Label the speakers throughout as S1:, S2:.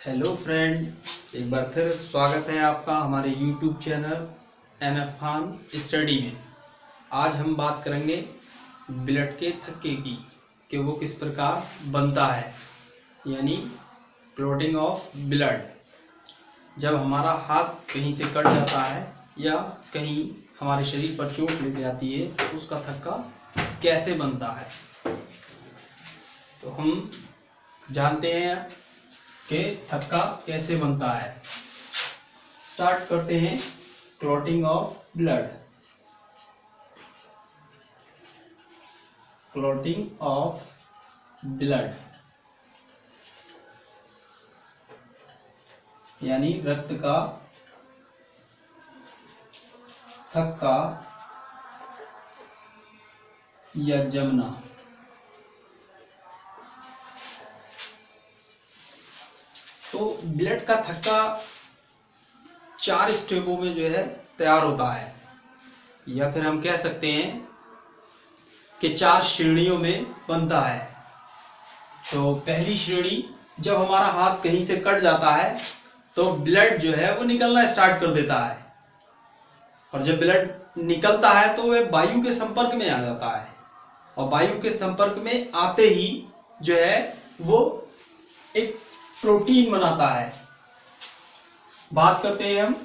S1: Hello friend, एक बार फिर स्वागत है आपका हमारे YouTube channel NF Khan study में। आज हम बात करेंगे ब्लड के थक्के की कि वो किस प्रकार बनता है, यानी क्लॉटिंग ऑफ ब्लड। जब हमारा हाथ कहीं से कट जाता है या कहीं हमारे शरीर पर चोट लग जाती है तो उसका थक्का कैसे बनता है, तो हम जानते हैं कि थक्का कैसे बनता है। स्टार्ट करते हैं clotting of blood. Clotting of blood यानी रक्त का थक्का या जमना। तो ब्लड का थक्का 4 स्टेपों में जो है तैयार होता है, या फिर हम कह सकते हैं कि 4 श्रेणियों में बनता है। तो पहली श्रेणी, जब हमारा हाथ कहीं से कट जाता है तो ब्लड जो है वो निकलना स्टार्ट कर देता है, और जब ब्लड निकलता है तो वह वायु के संपर्क में आ जाता है, और वायु के संपर्क में आते ही जो है वो एक प्रोटीन बनाता है। बात करते हैं हम,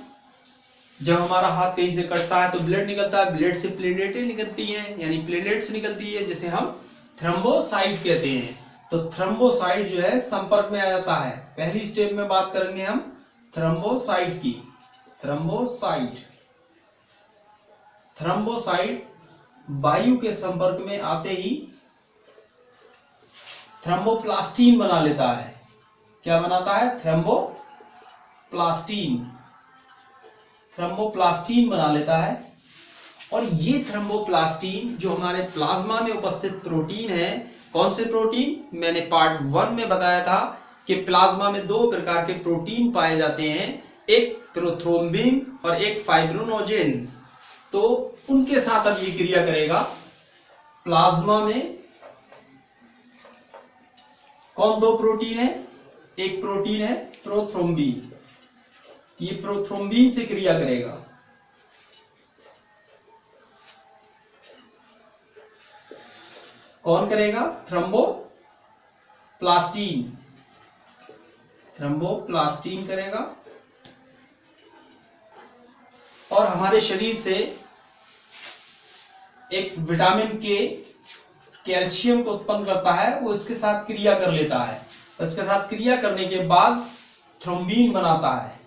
S1: जब हमारा हाथ कहीं से कटता है तो ब्लड निकलता है, ब्लड से प्लेटेलेट निकलती हैं, यानी प्लेटेलेट्स निकलती है जिसे हम थ्रोम्बोसाइट कहते हैं। तो थ्रोम्बोसाइट जो है संपर्क में आ जाता है। पहली स्टेप में बात करेंगे हम थ्रोम्बोसाइट की। थ्रोम्बोसाइट वायु के संपर्क में आते ही थ्रोम्बोप्लास्टिन बना लेता है। क्या बनाता है? थ्रोम्बोप्लास्टिन बना लेता है। और ये थ्रोम्बोप्लास्टिन जो हमारे प्लाज्मा में उपस्थित प्रोटीन है, कौन से प्रोटीन? मैंने पार्ट 1 में बताया था कि प्लाज्मा में 2 प्रकार के प्रोटीन पाए जाते हैं, एक प्रोथ्रोम्बिन और एक फाइब्रिनोजेन। तो उनके साथ अब ये क्रिया करेगा। प्लाज्मा में कौन 2 प्रोटीन है? एक प्रोटीन है प्रोथ्रोम्बिन, ये प्रोथ्रोम्बिन से क्रिया करेगा। कौन करेगा? थ्रोम्बोप्लास्टिन करेगा। और हमारे शरीर से एक विटामिन के कैल्शियम को उत्पन्न करता है, वो इसके साथ क्रिया कर लेता है। इसके साथ क्रिया करने के बाद थ्रोम्बिन बनाता है,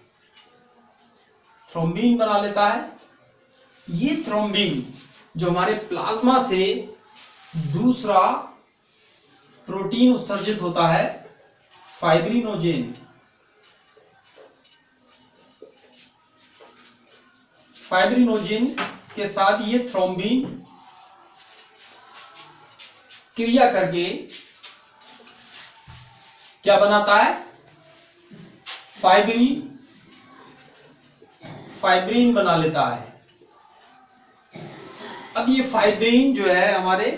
S1: थ्रोम्बिन बना लेता है। ये थ्रोम्बिन जो हमारे प्लाज्मा से दूसरा प्रोटीन उत्सर्जित होता है, फाइब्रिनोजेन। फाइब्रिनोजेन के साथ ये थ्रोम्बिन क्रिया करके क्या बनाता है? फाइब्रिन बना लेता है। अब ये फाइब्रिन जो है हमारे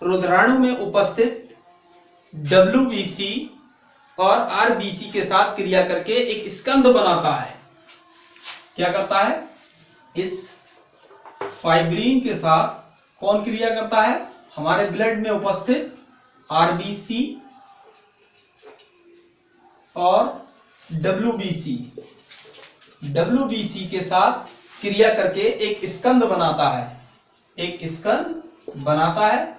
S1: रुधिराणु में उपस्थित WBC और RBC के साथ क्रिया करके एक स्कंध बनाता है। क्या करता है? इस फाइब्रिन के साथ कौन क्रिया करता है? हमारे ब्लड में उपस्थित RBC और WBC के साथ क्रिया करके एक स्कंध बनाता है,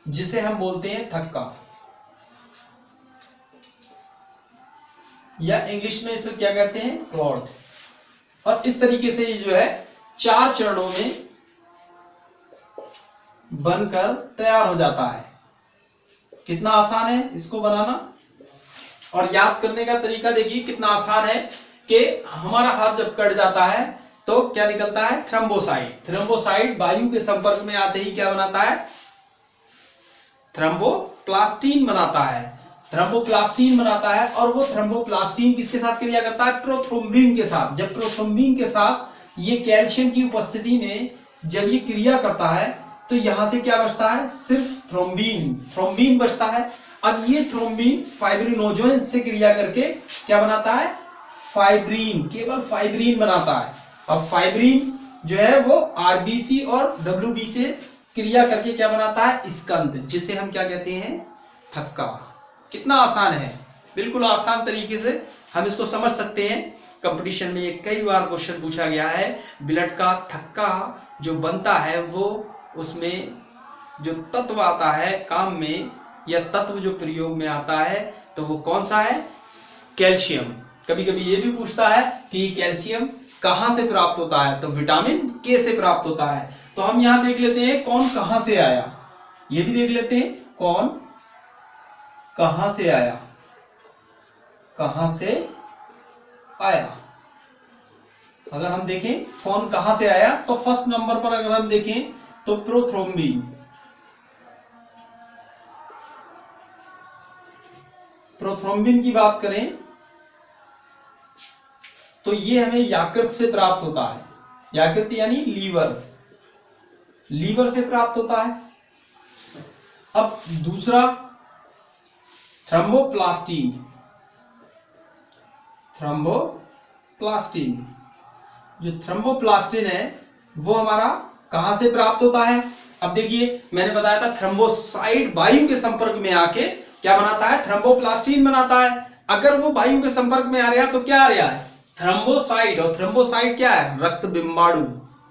S1: जिसे हम बोलते हैं थक्का, या इंग्लिश में इसे क्या कहते हैं? क्लॉट। और इस तरीके से ये जो है 4 चरणों में बनकर तैयार हो जाता है। कितना आसान है इसको बनाना, और याद करने का तरीका देखिए कितना आसान है कि हमारा हाथ जब कट जाता है तो क्या निकलता है? थ्रोम्बोसाइट वायु के संपर्क में आते ही क्या बनाता है? थ्रोम्बोप्लास्टिन बनाता है। और वो थ्रोम्बोप्लास्टिन किसके साथ क्रिया करता है? प्रोथ्रोम्बिन के साथ। जब प्रोथ्रोम्बिन के साथ ये कैल्शियम की उपस्थिति में जब ये क्रिया करता है तो यहां से क्या बचता है, सिर्फ थ्रोम्बीन, थ्रोम्बीन बचता है। अब ये थ्रोम्बीन फाइब्रिनोजेन से क्रिया करके क्या बनाता है, फाइब्रिन, केवल फाइब्रिन बनाता है। अब फाइब्रिन जो है वो आरबीसी और डब्ल्यूबी से क्रिया करके क्या बनाता है, स्कंद, जिसे हम क्या कहते हैं, थक्का। कितना आसान है, बिल्कुल आसान तरीके से हम इसको समझ सकते हैं। कंपटीशन में ये कई बार क्वेश्चन पूछा गया है, ब्लड का थक्का जो बनता है वो उसमें जो तत्व आता है काम में, या तत्व जो प्रयोग में आता है, तो वो कौन सा है, कैल्शियम। कभी कभी ये भी पूछता है कि कैल्शियम कहां से प्राप्त होता है, तो विटामिन के से प्राप्त होता है। तो हम यहां देख लेते हैं कौन कहां से आया, ये भी देख लेते हैं कौन कहां से आया, कहां से आया। अगर हम देखें कौन कहां से आया, तो फर्स्ट नंबर पर अगर हम देखें तो प्रोथ्रोम्बिन, प्रोथ्रोम्बिन की बात करें तो ये हमें यकृत से प्राप्त होता है। यकृत यानी लीवर, लीवर से प्राप्त होता है। अब दूसरा थ्रोम्बोप्लास्टिन, थ्रोम्बोप्लास्टिन, जो थ्रोम्बोप्लास्टिन है वो हमारा कहां से प्राप्त होता है। अब देखिए मैंने बताया था थ्रोम्बोसाइट वायु के संपर्क में आके क्या बनाता है, थ्रोम्बोप्लास्टिन बनाता है। अगर वो वायु के संपर्क में आ रहा है तो क्या आ रहा है, थ्रोम्बोसाइट। और थ्रोम्बोसाइट क्या है, रक्त बिंबाणु,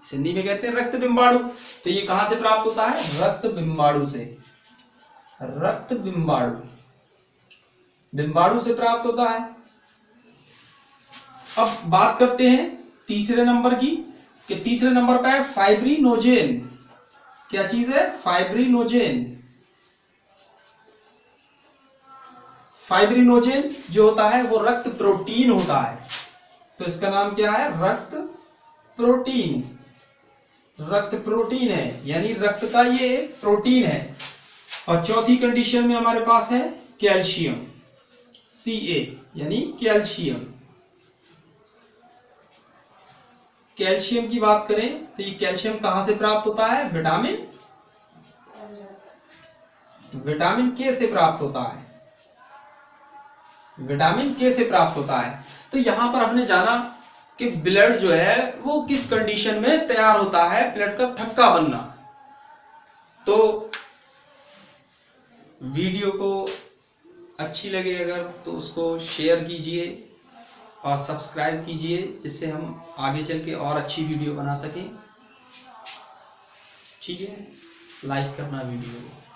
S1: हिंदी में कहते हैं रक्त बिंबाणु। तो ये कहां से प्राप्त होता है, रक्त बिंबाणु से, रक्त बिंबाणु, बिंबाणु से प्राप्त होता है। अब बात करते हैं तीसरे नंबर की, कि तीसरे नंबर पे है फाइब्रिनोजेन। क्या चीज है, फाइब्रिनोजेन। फाइब्रिनोजेन जो होता है वो रक्त प्रोटीन होता है। तो इसका नाम क्या है, रक्त प्रोटीन, रक्त प्रोटीन है, यानी रक्त का ये प्रोटीन है। और चौथी कंडीशन में हमारे पास है कैल्शियम, Ca, यानी कैल्शियम। कैल्शियम की बात करें तो ये कैल्शियम कहां से प्राप्त होता है, विटामिन, विटामिन के से प्राप्त होता है, विटामिन के से प्राप्त होता है। तो यहां पर हमने जाना कि ब्लड जो है वो किस कंडीशन में तैयार होता है, ब्लड का थक्का बनना। तो वीडियो को अच्छी लगे अगर तो उसको शेयर कीजिए और सब्सक्राइब कीजिए, जिससे हम आगे चल के और अच्छी वीडियो बना सकें। ठीक है, लाइक करना वीडियो को।